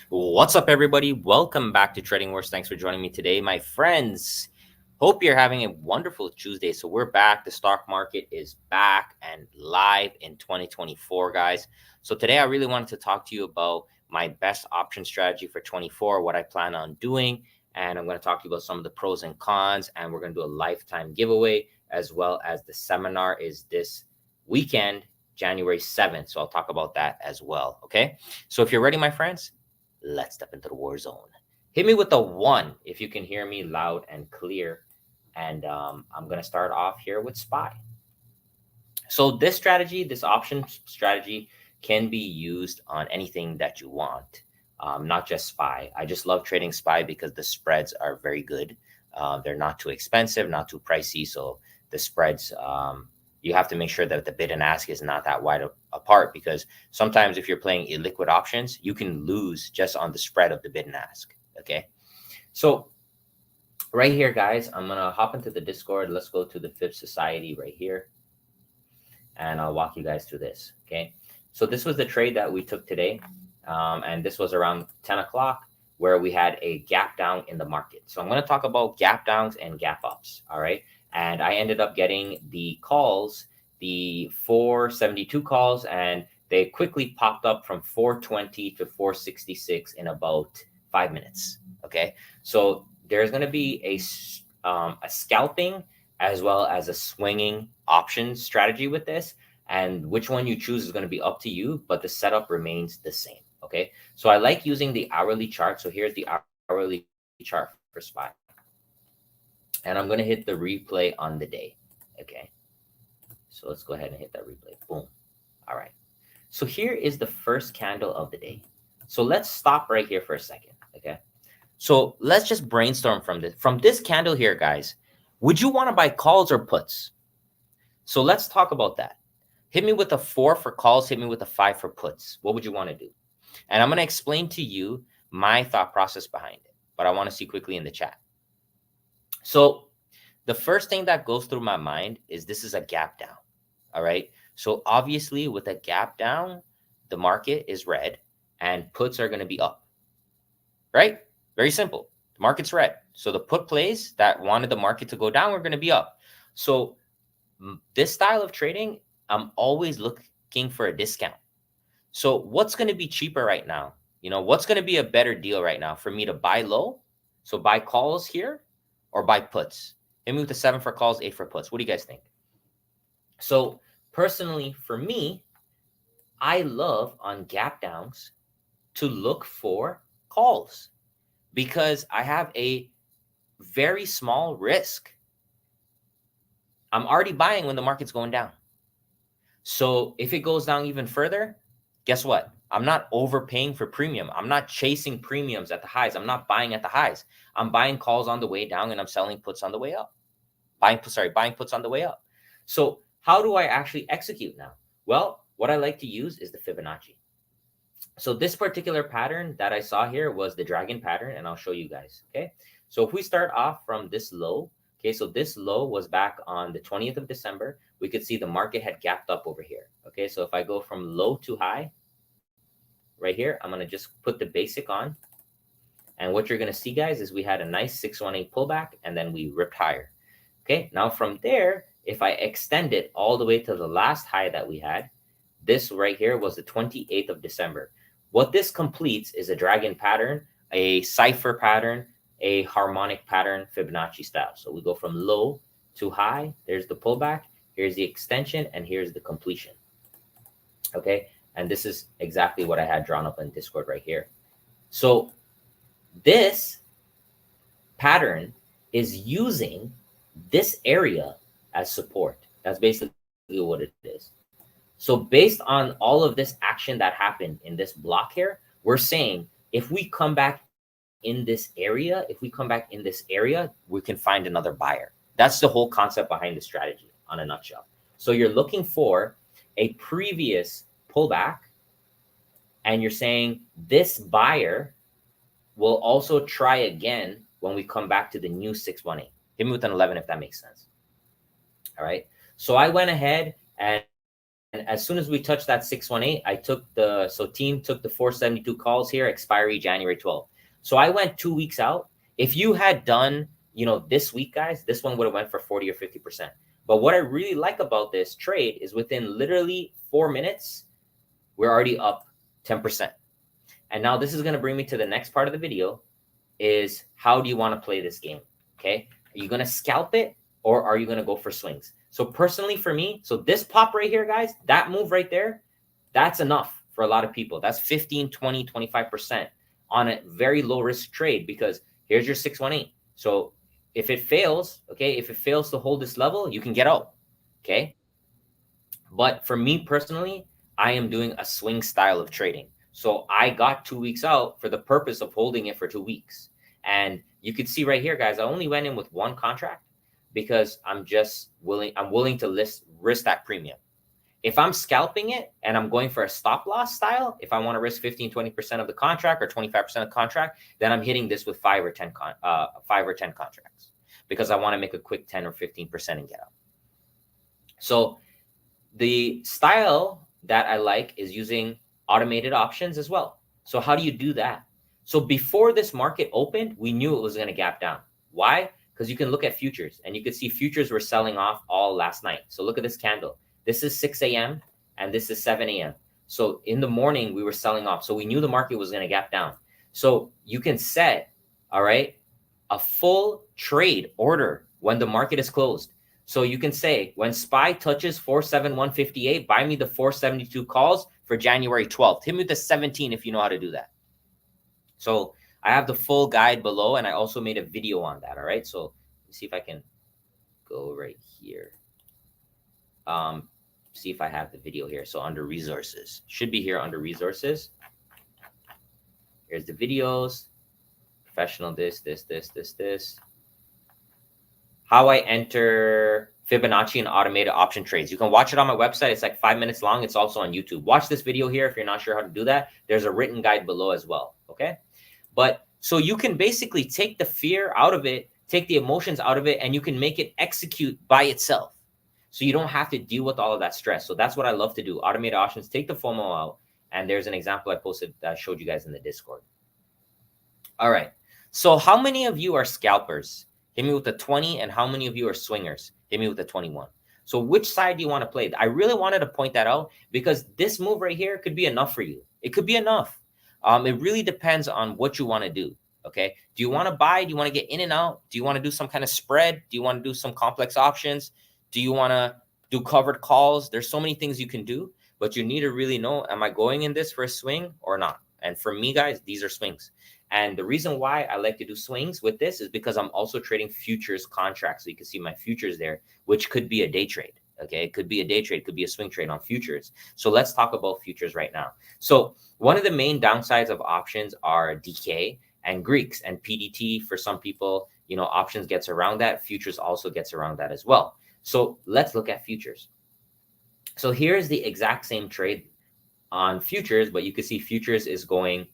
What's up, everybody? Welcome back to Trading Wars. Thanks for joining me today, my friends. Hope you're having a wonderful Tuesday. So we're back. The stock market is back and live in 2024, guys. So today I really wanted to talk to you about my best option strategy for 24, what I plan on doing, and I'm going to talk to you about some of the pros and cons, and we're going to do a lifetime giveaway, as well as the seminar is this weekend, January 7th. So I'll talk about that as well. Okay. So if you're ready, my friends, let's step into the war zone. Hit me with a 1 if you can hear me loud and clear. And I'm going to start off here with SPY. So this strategy, this option strategy, can be used on anything that you want, not just SPY. I just love trading SPY because the spreads are very good. They're not too expensive, not too pricey. So the spreads, you have to make sure that the bid and ask is not that wide apart, because sometimes if you're playing illiquid options, you can lose just on the spread of the bid and ask. Okay. So right here, guys, I'm going to hop into the Discord. Let's go to the Fib Society right here, and I'll walk you guys through this. Okay. So this was the trade that we took today. And this was around 10 o'clock where we had a gap down in the market. So I'm going to talk about gap downs and gap ups. All right. And I ended up getting the calls, the 472 calls, and they quickly popped up from 420 to 466 in about 5 minutes. Okay. So there's going to be a scalping as well as a swinging option strategy with this. And which one you choose is going to be up to you, but the setup remains the same. Okay. So I like using the hourly chart. So here's the hourly chart for SPY. And I'm going to hit the replay on the day. Okay. So let's go ahead and hit that replay. Boom. All right. So here is the first candle of the day. So let's stop right here for a second. Okay. So let's just brainstorm from this. From this candle here, guys, would you want to buy calls or puts? So let's talk about that. Hit me with a 4 for calls. Hit me with a 5 for puts. What would you want to do? And I'm going to explain to you my thought process behind it, but I want to see quickly in the chat. So the first thing that goes through my mind is this is a gap down. All right. So obviously with a gap down, the market is red and puts are going to be up. Right? Very simple. The market's red. So the put plays that wanted the market to go down are going to be up. So this style of trading, I'm always looking for a discount. So what's going to be cheaper right now? You know, what's going to be a better deal right now for me to buy low? So buy calls here or buy puts? Hit me with the 7 for calls, 8 for puts. What do you guys think? So personally, for me, I love on gap downs to look for calls because I have a very small risk. I'm already buying when the market's going down. So if it goes down even further, guess what? I'm not overpaying for premium. I'm not chasing premiums at the highs. I'm not buying at the highs. I'm buying calls on the way down and I'm selling puts on the way up. Buying puts on the way up. So how do I actually execute now? Well, what I like to use is the Fibonacci. So this particular pattern that I saw here was the dragon pattern, and I'll show you guys. Okay. So if we start off from this low, okay, so this low was back on the 20th of December. We could see the market had gapped up over here. Okay. So if I go from low to high right here, I'm going to just put the basic on. And what you're going to see, guys, is we had a nice 618 pullback and then we ripped higher. Okay. Now from there, if I extend it all the way to the last high that we had, this right here was the 28th of December. What this completes is a dragon pattern, a cipher pattern, a harmonic pattern, Fibonacci style. So we go from low to high. There's the pullback. Here's the extension, and here's the completion. Okay. And this is exactly what I had drawn up in Discord right here. So this pattern is using this area as support. That's basically what it is. So based on all of this action that happened in this block here, we're saying if we come back in this area, we can find another buyer. That's the whole concept behind the strategy on a nutshell. So you're looking for a previous pullback and you're saying this buyer will also try again when we come back to the new 618. Hit me with an 11 if that makes sense. All right. So I went ahead and as soon as we touched that 618, team took the 472 calls here, expiry January 12th. So I went 2 weeks out. If you had done, this week, guys, this one would have went for 40 or 50%. But what I really like about this trade is within literally 4 minutes, we're already up 10%. And now this is going to bring me to the next part of the video, is how do you want to play this game? Okay. Are you going to scalp it, or are you going to go for swings? So personally for me, so this pop right here, guys, that move right there, that's enough for a lot of people. That's 15, 20, 25% on a very low risk trade, because here's your 618. So if it fails, okay, if it fails to hold this level, you can get out. Okay. But for me personally, I am doing a swing style of trading. So I got 2 weeks out for the purpose of holding it for 2 weeks. And you can see right here, guys, I only went in with one contract because I'm willing to risk that premium. If I'm scalping it and I'm going for a stop loss style, if I want to risk 15, 20% of the contract or 25% of the contract, then I'm hitting this with 5 or 10 contracts, because I want to make a quick 10 or 15% and get out. So the style that I like is using automated options as well. So how do you do that? So before this market opened, we knew it was going to gap down. Why? Because you can look at futures, and you can see futures were selling off all last night. So look at this candle. This is 6 a.m. and this is 7 a.m. So in the morning, we were selling off. So we knew the market was going to gap down. So you can set, all right, a full trade order when the market is closed. So you can say, when SPY touches 471.58, buy me the 472 calls for January 12th. Hit me with the 17 if you know how to do that. So I have the full guide below, and I also made a video on that. All right. So let's see if I can go right here. See if I have the video here. So under resources, should be here under resources. Here's the videos, professional, this. How I enter Fibonacci and automated option trades. You can watch it on my website. It's like 5 minutes long. It's also on YouTube. Watch this video here if you're not sure how to do that. There's a written guide below as well. Okay. But so you can basically take the fear out of it, take the emotions out of it, and you can make it execute by itself. So you don't have to deal with all of that stress. So that's what I love to do. Automated options, take the FOMO out. And there's an example I posted that I showed you guys in the Discord. All right. So how many of you are scalpers? Hit me with the 20. And how many of you are swingers? Hit me with the 21. So which side do you want to play? I really wanted to point that out, because this move right here could be enough for you. It could be enough. It really depends on what you want to do. Okay. Do you want to buy? Do you want to get in and out? Do you want to do some kind of spread? Do you want to do some complex options? Do you want to do covered calls? There's so many things you can do, but you need to really know, am I going in this for a swing or not? And for me, guys, these are swings. And the reason why I like to do swings with this is because I'm also trading futures contracts. So you can see my futures there, which could be a day trade. Okay. It could be a day trade, could be a swing trade on futures. So let's talk about futures right now. So one of the main downsides of options are decay and Greeks and PDT. For some people, options gets around that. Futures also gets around that as well. So let's look at futures. So here's the exact same trade on futures, but you can see futures is going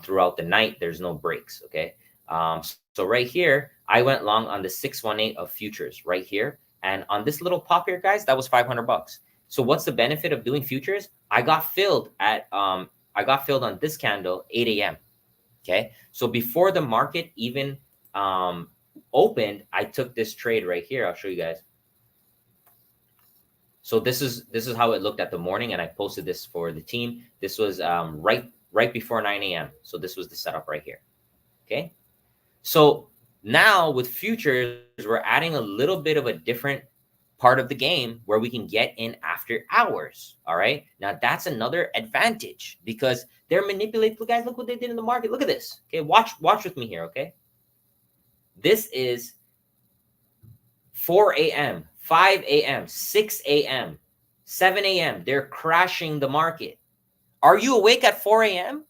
throughout the night. There's no breaks. Okay. So right here, I went long on the 618 of futures right here. And on this little pop here, guys, that was $500. So what's the benefit of doing futures? I got filled on this candle, 8 a.m. Okay. So before the market even opened, I took this trade right here. I'll show you guys. So this is how it looked at the morning, and I posted this for the team. This was right before 9 a.m. So this was the setup right here. Okay. So now with futures, we're adding a little bit of a different part of the game where we can get in after hours. All right. Now that's another advantage, because they're manipulating. Guys, look what they did in the market. Look at this. Okay. Watch with me here. Okay. This is 4 a.m., 5 a.m., 6 a.m., 7 a.m. They're crashing the market. Are you awake at 4 a.m.?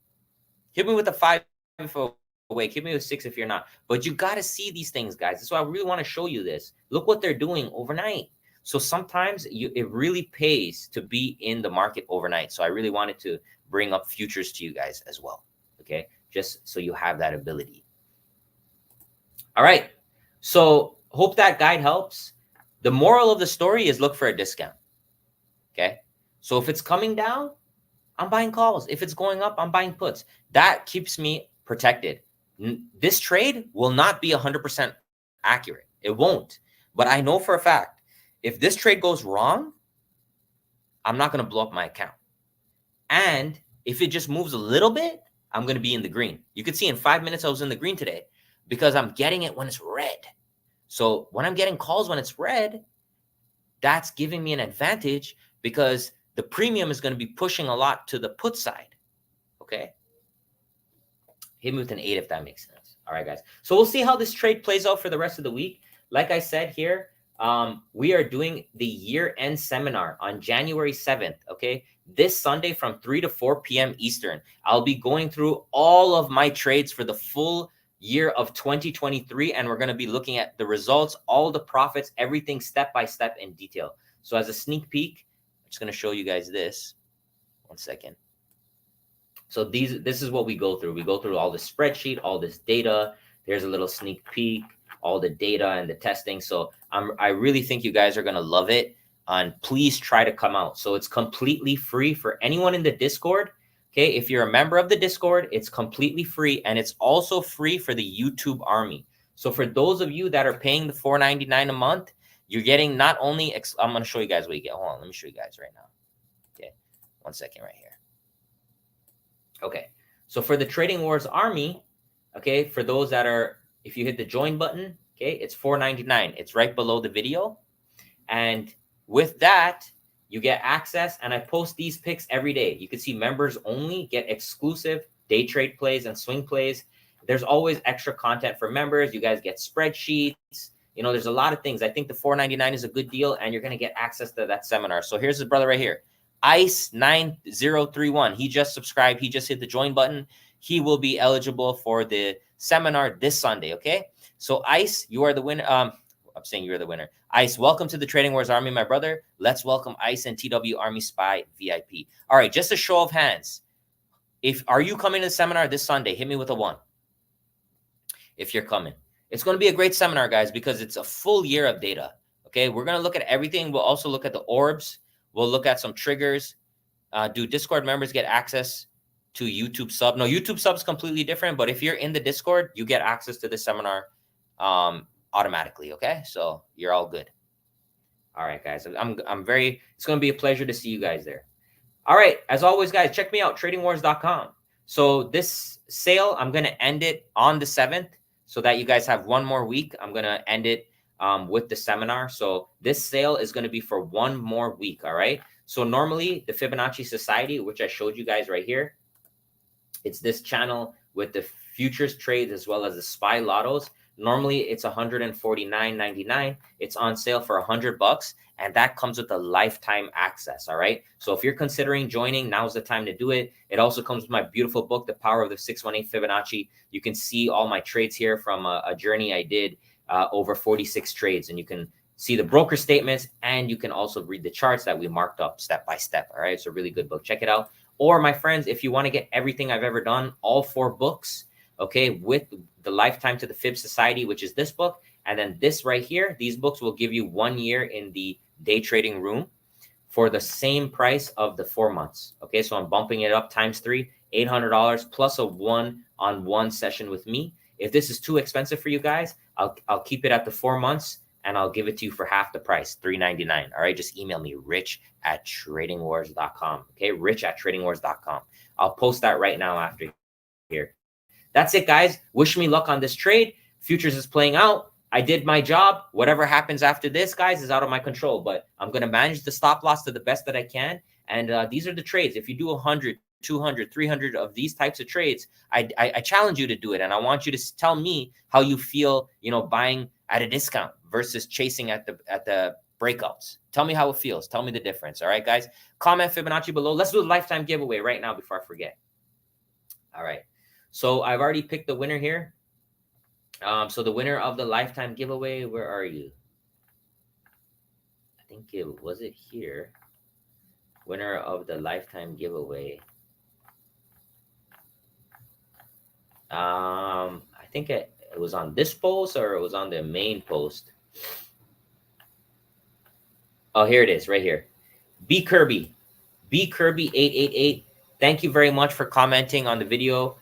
Hit me with a 5 if you're awake. Hit me with 6 if you're not. But you got to see these things, guys. That's why I really want to show you this. Look what they're doing overnight. So sometimes it really pays to be in the market overnight. So I really wanted to bring up futures to you guys as well. Okay. Just so you have that ability. All right. So hope that guide helps. The moral of the story is look for a discount. Okay. So if it's coming down, I'm buying calls. If it's going up, I'm buying puts. That keeps me protected. This trade will not be 100% accurate. It won't. But I know for a fact, if this trade goes wrong, I'm not going to blow up my account. And if it just moves a little bit, I'm going to be in the green. You could see in 5 minutes I was in the green today because I'm getting it when it's red. So when I'm getting calls when it's red, that's giving me an advantage because the premium is going to be pushing a lot to the put side. Okay. Hit me with an 8 if that makes sense. All right, guys. So we'll see how this trade plays out for the rest of the week. Like I said here, we are doing the year-end seminar on January 7th, okay? This Sunday from 3 to 4 p.m. Eastern. I'll be going through all of my trades for the full year of 2023, and we're going to be looking at the results, all the profits, everything step by step in detail. So as a sneak peek, I'm just going to show you guys this. One second. So this is what we go through. We go through all the spreadsheet, all this data. There's a little sneak peek, all the data and the testing. So I really think you guys are going to love it. And please try to come out. So it's completely free for anyone in the Discord. Okay, if you're a member of the Discord, it's completely free. And it's also free for the YouTube army. So for those of you that are paying the $4.99 a month, you're getting not only, I'm going to show you guys what you get. Hold on, let me show you guys right now. Okay, 1 second right here. Okay, so for the Trading Wars Army, okay, for those that are, if you hit the join button, okay, it's $4.99. It's right below the video. And with that, you get access, and I post these picks every day. You can see members only get exclusive day trade plays and swing plays. There's always extra content for members. You guys get spreadsheets. You know, there's a lot of things. I think the $4.99 is a good deal, and you're going to get access to that seminar. So here's his brother right here. Ice9031. He just subscribed. He just hit the join button. He will be eligible for the seminar this Sunday. Okay. So Ice, you are the winner. I'm saying you're the winner. Ice, welcome to the Trading Wars Army, my brother. Let's welcome Ice and TW Army Spy VIP. All right. Just a show of hands. Are you coming to the seminar this Sunday? Hit me with a 1. If you're coming, it's going to be a great seminar, guys, because it's a full year of data. Okay. We're going to look at everything. We'll also look at the orbs. We'll look at some triggers. Do Discord members get access to YouTube sub? No, YouTube sub is completely different. But if you're in the Discord, you get access to the seminar automatically. Okay, so you're all good. All right, guys. It's going to be a pleasure to see you guys there. All right, as always, guys, check me out, tradingwars.com. So this sale, I'm going to end it on the 7th so that you guys have one more week. I'm going to end it with the seminar. So this sale is going to be for one more week. All right. So normally the Fibonacci Society, which I showed you guys right here, it's this channel with the futures trades as well as the SPY lottos. Normally it's $149.99. It's on sale for $100, and that comes with a lifetime access. All right. So if you're considering joining, now's the time to do it. It also comes with my beautiful book, The Power of the 618 Fibonacci. You can see all my trades here from a journey I did over 46 trades, and you can see the broker statements, and you can also read the charts that we marked up step by step. All right. It's a really good book. Check it out. Or my friends, if you want to get everything I've ever done, all 4 books, okay, with the Lifetime to the Fib Society, which is this book, and then this right here, these books will give you 1 year in the day trading room for the same price of the 4 months. Okay. So I'm bumping it up times 3, $800 plus a 1-on-1 session with me. If this is too expensive for you guys, I'll keep it at the 4 months, and I'll give it to you for half the price, $399. All right, just email me, rich@tradingwars.com. Okay, rich@tradingwars.com. I'll post that right now after here. That's it, guys. Wish me luck on this trade. Futures is playing out. I did my job. Whatever happens after this, guys, is out of my control. But I'm going to manage the stop loss to the best that I can. And these are the trades. If you do 100, 200, 300 of these types of trades, I challenge you to do it. And I want you to tell me how you feel, buying at a discount versus chasing at the breakouts. Tell me how it feels. Tell me the difference. All right, guys. Comment Fibonacci below. Let's do a lifetime giveaway right now before I forget. All right. So I've already picked the winner here. So the winner of the lifetime giveaway, where are you? I think it was here. Winner of the lifetime giveaway. I think it was on this post, or it was on the main post. Oh, here it is right here. B Kirby. bkirby888. Thank you very much for commenting on the video.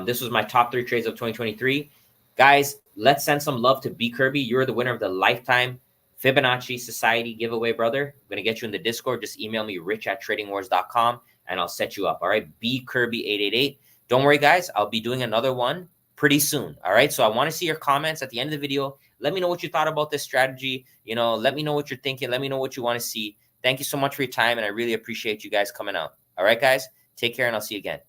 This was my top 3 trades of 2023. Guys, let's send some love to B Kirby. You're the winner of the lifetime Fibonacci Society giveaway, brother. I'm going to get you in the Discord. Just email me, rich@tradingwars.com, and I'll set you up. All right, bkirby888. Don't worry, guys. I'll be doing another one pretty soon. All right, so I want to see your comments at the end of the video. Let me know what you thought about this strategy. Let me know what you're thinking. Let me know what you want to see. Thank you so much for your time, and I really appreciate you guys coming out. All right, guys, take care, and I'll see you again.